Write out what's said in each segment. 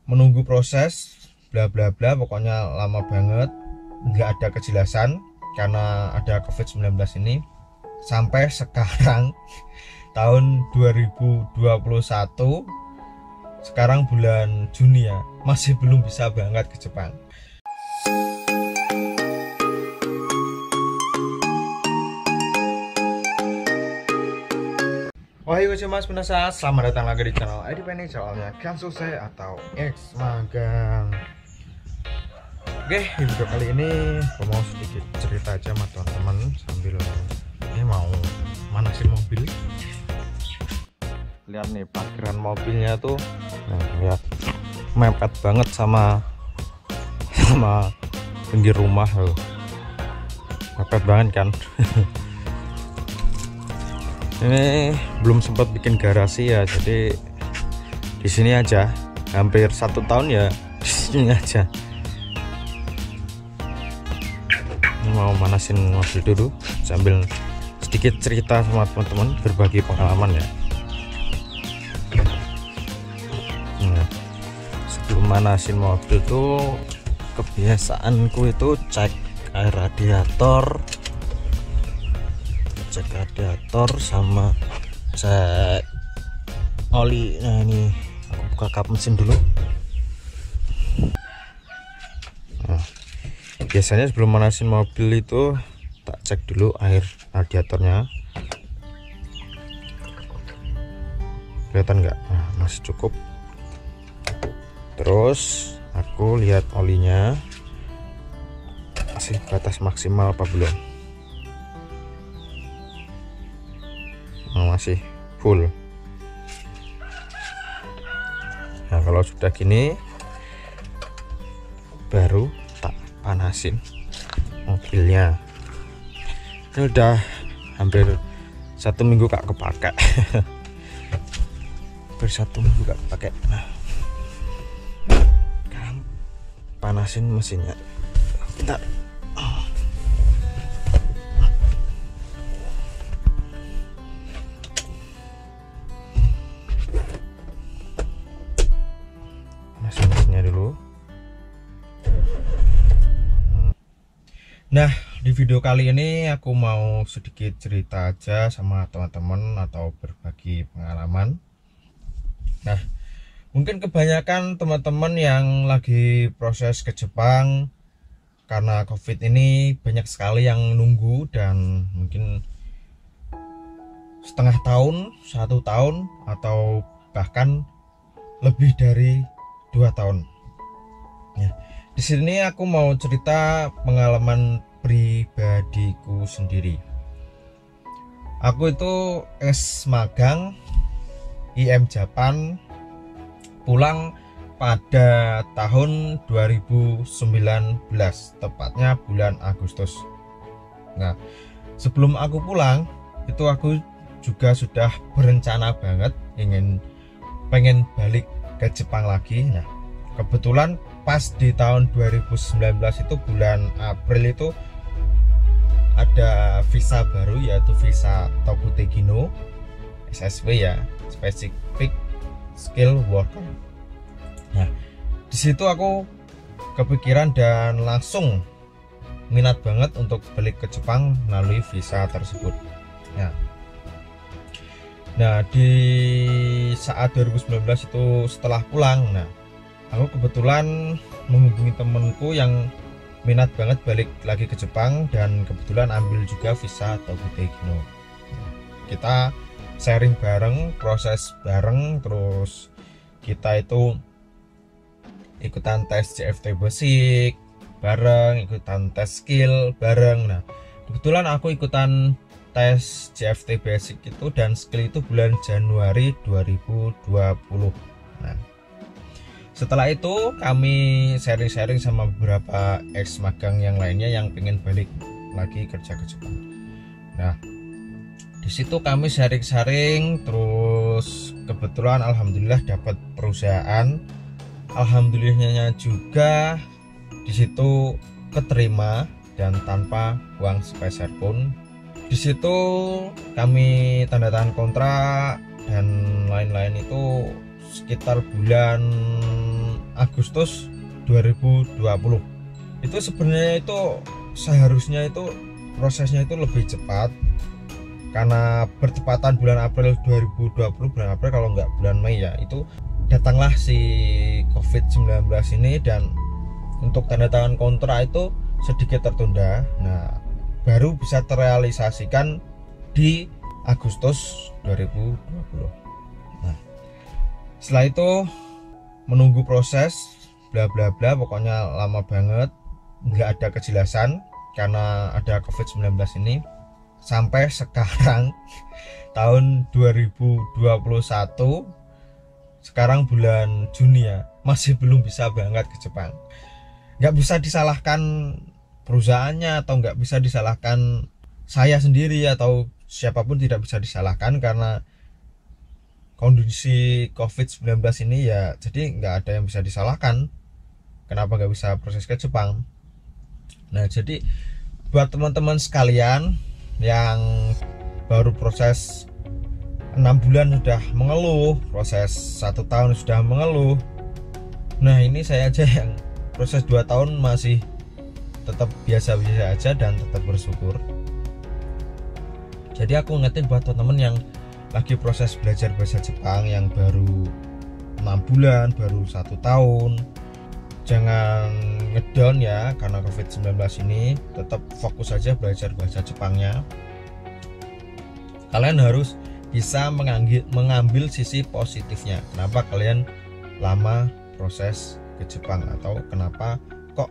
menunggu proses bla bla bla, pokoknya lama banget, nggak ada kejelasan karena ada COVID-19 ini. Sampai sekarang tahun 2021, sekarang bulan Juni ya, masih belum bisa berangkat ke Jepang. Wahai mas penasa, selamat datang lagi di channel IDPN, soalnya kan selesai atau X magang. Oke, di video kali ini aku mau sedikit cerita aja sama teman-teman sambil ini mau manasin mobil. Lihat nih parkiran mobilnya tuh, nah lihat mepet banget sama pinggir rumah loh, mepet banget kan. Ini belum sempat bikin garasi ya, jadi di sini aja hampir 1 tahun ya di sini aja. Mau manasin mobil dulu sambil sedikit cerita sama teman-teman, berbagi pengalaman ya. Nah, sebelum manasin mobil tuh kebiasaanku itu cek air radiator, sama cek oli. Nah ini aku buka kap mesin dulu. Nah, biasanya sebelum manasin mobil itu tak cek dulu air radiatornya, kelihatan nggak? Nah, masih cukup. Terus aku lihat olinya masih batas maksimal apa belum. Masih full. Nah kalau sudah gini baru tak panasin mobilnya. Ini udah hampir 1 minggu gak kepake. Hampir 1 minggu gak kepake. Nah, sekarang panasin mesinnya. Bentar. Dulu. Nah, di video kali ini aku mau sedikit cerita aja sama teman-teman atau berbagi pengalaman. Nah, mungkin kebanyakan teman-teman yang lagi proses ke Jepang karena COVID ini banyak sekali yang nunggu, dan mungkin setengah tahun, 1 tahun, atau bahkan lebih dari 2 tahun. Ya, di sini aku mau cerita pengalaman pribadiku sendiri. Aku itu magang IM Japan, pulang pada tahun 2019, tepatnya bulan Agustus. Nah, sebelum aku pulang itu aku juga sudah berencana banget pengen balik ke Jepang lagi. Nah, kebetulan pas di tahun 2019 itu bulan April itu ada visa baru, yaitu visa Tokutegino SSW ya, Specific Skill Worker. Nah, di situ aku kepikiran dan langsung minat banget untuk balik ke Jepang melalui visa tersebut. Nah, di saat 2019 itu setelah pulang, nah aku kebetulan menghubungi temenku yang minat banget balik lagi ke Jepang dan kebetulan ambil juga visa Tokutegino. Kita sharing bareng, proses bareng, terus kita itu ikutan tes CFT Basic bareng, ikutan tes skill bareng. Nah, kebetulan aku ikutan tes CFT Basic itu dan skill itu bulan Januari 2020. Nah, setelah itu kami sharing-sharing sama beberapa ex magang yang lainnya yang pengen balik lagi kerja ke Jepang. Nah, di situ kami sharing-sharing, terus kebetulan alhamdulillah dapat perusahaan. Alhamdulillahnya juga di situ keterima dan tanpa uang sepeser pun. Di situ kami tanda tangan kontrak dan lain-lain itu sekitar bulan Agustus 2020. Itu sebenarnya itu seharusnya itu prosesnya itu lebih cepat, karena bertepatan bulan April 2020, bulan April kalau nggak bulan Mei ya, itu datanglah si COVID-19 ini, dan untuk tanda tangan kontrak itu sedikit tertunda. Nah, baru bisa terrealisasikan di Agustus 2020. Nah, setelah itu menunggu proses bla bla bla, pokoknya lama banget, nggak ada kejelasan karena ada COVID-19 ini. Sampai sekarang tahun 2021, sekarang bulan Juni ya, masih belum bisa berangkat ke Jepang. Nggak bisa disalahkan perusahaannya, atau nggak bisa disalahkan saya sendiri, atau siapapun tidak bisa disalahkan, karena kondisi COVID-19 ini ya, jadi nggak ada yang bisa disalahkan kenapa nggak bisa proses ke Jepang. Nah, jadi buat teman-teman sekalian yang baru proses 6 bulan sudah mengeluh, proses 1 tahun sudah mengeluh, nah ini saya aja yang proses 2 tahun masih tetap biasa-biasa aja dan tetap bersyukur. Jadi aku ngetin buat teman-teman yang lagi proses belajar bahasa Jepang, yang baru 6 bulan, baru 1 tahun, jangan ngedown ya karena COVID-19 ini. Tetap fokus aja belajar bahasa Jepangnya. Kalian harus bisa mengambil sisi positifnya. Kenapa kalian lama proses ke Jepang, atau kenapa kok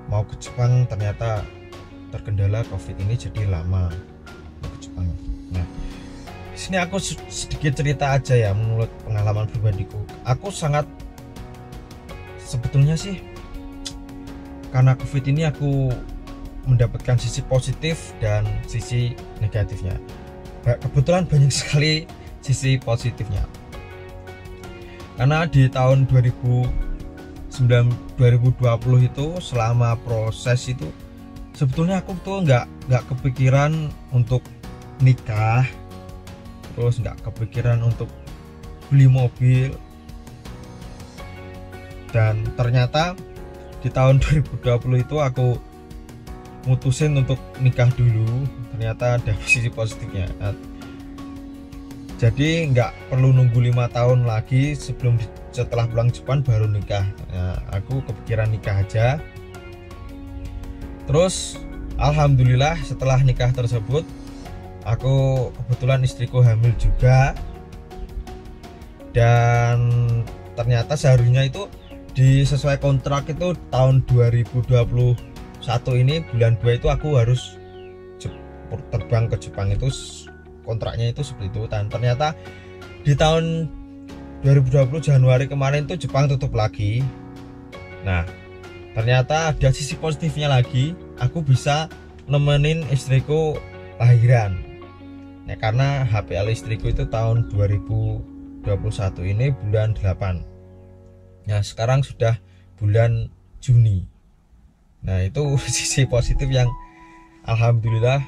mau ke Jepang ternyata terkendala COVID ini jadi lama ke Jepang. Nah, di sini aku sedikit cerita aja ya menurut pengalaman pribadiku. Aku sangat, sebetulnya sih karena COVID ini aku mendapatkan sisi positif dan sisi negatifnya. Kebetulan banyak sekali sisi positifnya, karena di tahun 2020 itu selama proses itu sebetulnya aku tuh nggak kepikiran untuk nikah, terus nggak kepikiran untuk beli mobil. Dan ternyata di tahun 2020 itu aku mutusin untuk nikah dulu. Ternyata ada sisi positifnya. Jadi nggak perlu nunggu 5 tahun lagi setelah pulang Jepang baru nikah. Nah, aku kepikiran nikah aja. Terus alhamdulillah setelah nikah tersebut, aku kebetulan istriku hamil juga. Dan ternyata seharusnya itu sesuai kontrak itu tahun 2021 ini bulan 2 itu aku harus terbang ke Jepang, itu kontraknya itu seperti itu. Dan ternyata di tahun 2020 Januari kemarin itu Jepang tutup lagi. Nah, ternyata ada sisi positifnya lagi, aku bisa nemenin istriku lahiran. Nah, karena HPL istriku itu tahun 2021 ini bulan 8. Nah, sekarang sudah bulan Juni. Nah, itu sisi positif yang alhamdulillah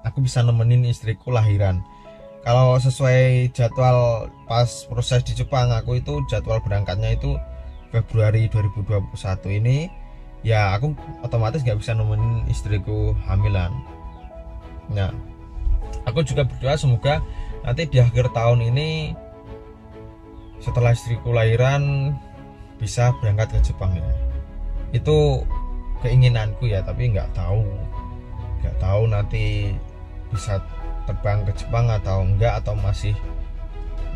aku bisa nemenin istriku lahiran. Kalau sesuai jadwal pas proses di Jepang, aku itu jadwal berangkatnya itu Februari 2021 ini, ya aku otomatis nggak bisa nemenin istriku hamilan. Nah, aku juga berdoa semoga nanti di akhir tahun ini setelah istriku lahiran bisa berangkat ke Jepang ya. Itu keinginanku ya, tapi nggak tahu nanti bisa terbang ke Jepang atau enggak, atau masih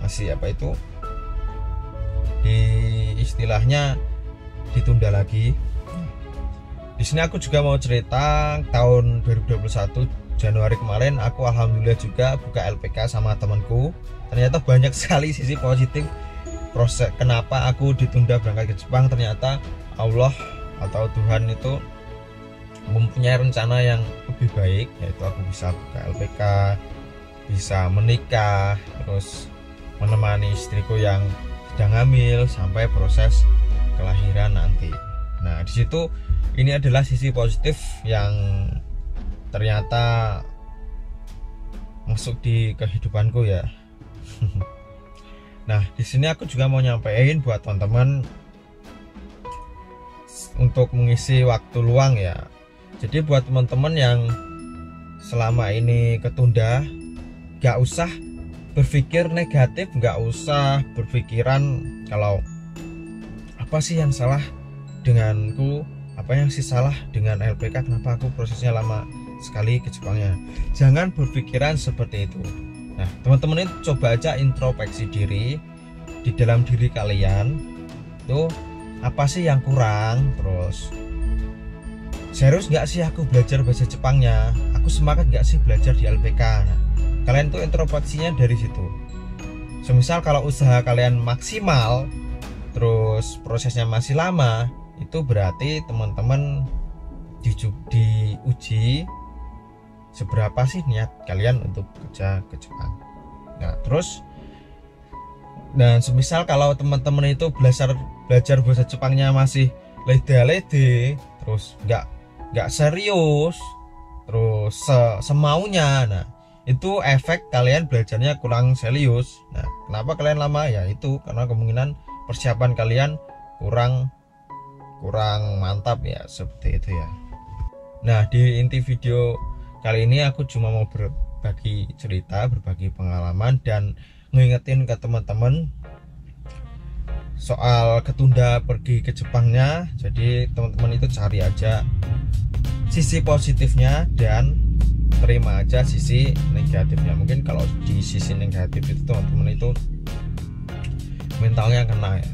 apa itu istilahnya ditunda lagi. Di sini aku juga mau cerita tahun 2021 Januari kemarin aku alhamdulillah juga buka LPK sama temanku. Ternyata banyak sekali sisi positif proses kenapa aku ditunda berangkat ke Jepang. Ternyata Allah atau Tuhan itu mempunyai rencana yang lebih baik, yaitu aku bisa buka LPK, bisa menikah, terus menemani istriku yang sedang hamil sampai proses kelahiran nanti. Nah, di situ ini adalah sisi positif yang ternyata masuk di kehidupanku ya. Nah, di sini aku juga mau nyampein buat teman-teman untuk mengisi waktu luang ya. Jadi buat teman-teman yang selama ini ketunda, gak usah berpikir negatif, gak usah berpikiran kalau apa sih yang salah denganku, apa yang sih salah dengan LPK, kenapa aku prosesnya lama sekali ke Jepangnya. Jangan berpikiran seperti itu. Nah, teman-teman ini coba aja introspeksi diri di dalam diri kalian. Tuh, apa sih yang kurang? Terus, serius nggak sih aku belajar bahasa Jepangnya? Aku semangat nggak sih belajar di LPK? Nah, kalian tuh introspeksinya dari situ. Semisal kalau usaha kalian maksimal, terus prosesnya masih lama, itu berarti teman-teman diuji seberapa sih niat kalian untuk kerja ke Jepang. Nah, terus dan semisal kalau teman-teman itu belajar bahasa Jepangnya masih lede-lede, terus nggak serius, terus semaunya, nah itu efek kalian belajarnya kurang serius. Nah, kenapa kalian lama? Ya itu karena kemungkinan persiapan kalian kurang mantap ya, seperti itu ya. Nah, di inti video kali ini aku cuma mau berbagi cerita, berbagi pengalaman, dan ngingetin ke teman-teman soal ketunda pergi ke Jepangnya. Jadi teman-teman itu cari aja sisi positifnya dan terima aja sisi negatifnya. Mungkin kalau di sisi negatif itu teman-teman itu mentalnya kena ya,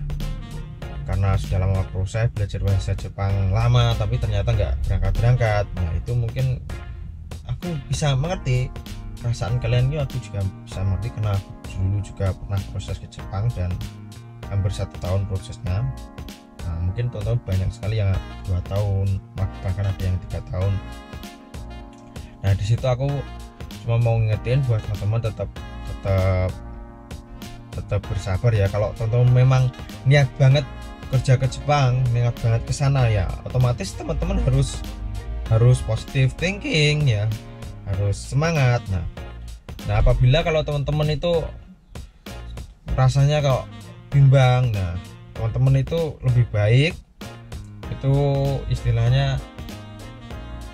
karena sudah lama proses belajar bahasa Jepang lama tapi ternyata nggak berangkat. Nah, itu mungkin aku bisa mengerti perasaan kalian. Itu aku juga bisa mengerti karena dulu juga pernah proses ke Jepang dan hampir 1 tahun prosesnya. Nah, mungkin teman-teman banyak sekali yang 2 tahun, bahkan ada yang 3 tahun. Nah, di situ aku cuma mau ngingetin buat teman-teman tetap bersabar ya. Kalau teman-teman memang niat banget kerja ke Jepang, niat banget ke sana ya, otomatis teman-teman harus positive thinking ya, harus semangat. Nah, apabila kalau teman-teman itu rasanya kok bimbang, nah teman-teman itu lebih baik itu istilahnya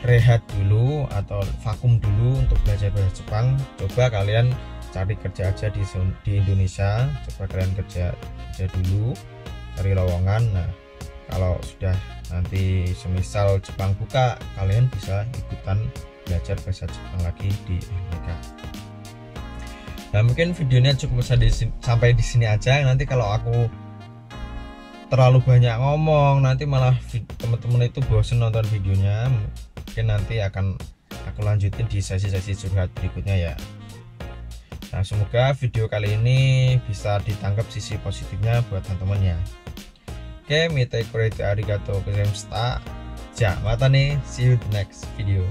rehat dulu atau vakum dulu untuk belajar bahasa Jepang. Coba kalian cari kerja aja di Indonesia, coba kalian kerja dulu, cari lowongan. Nah, kalau sudah nanti semisal Jepang buka, kalian bisa ikutan belajar bahasa Jepang lagi di Amerika. Nah, mungkin videonya cukup sampai di sini aja. Nanti kalau aku terlalu banyak ngomong, nanti malah teman-teman itu bosen nonton videonya. Mungkin nanti akan aku lanjutin di sesi-sesi curhat berikutnya ya. Nah, semoga video kali ini bisa ditangkap sisi positifnya buat teman-teman ya. Oke, mite kurete arigatou gozaimashita. Ja, mata nih, see you the next video.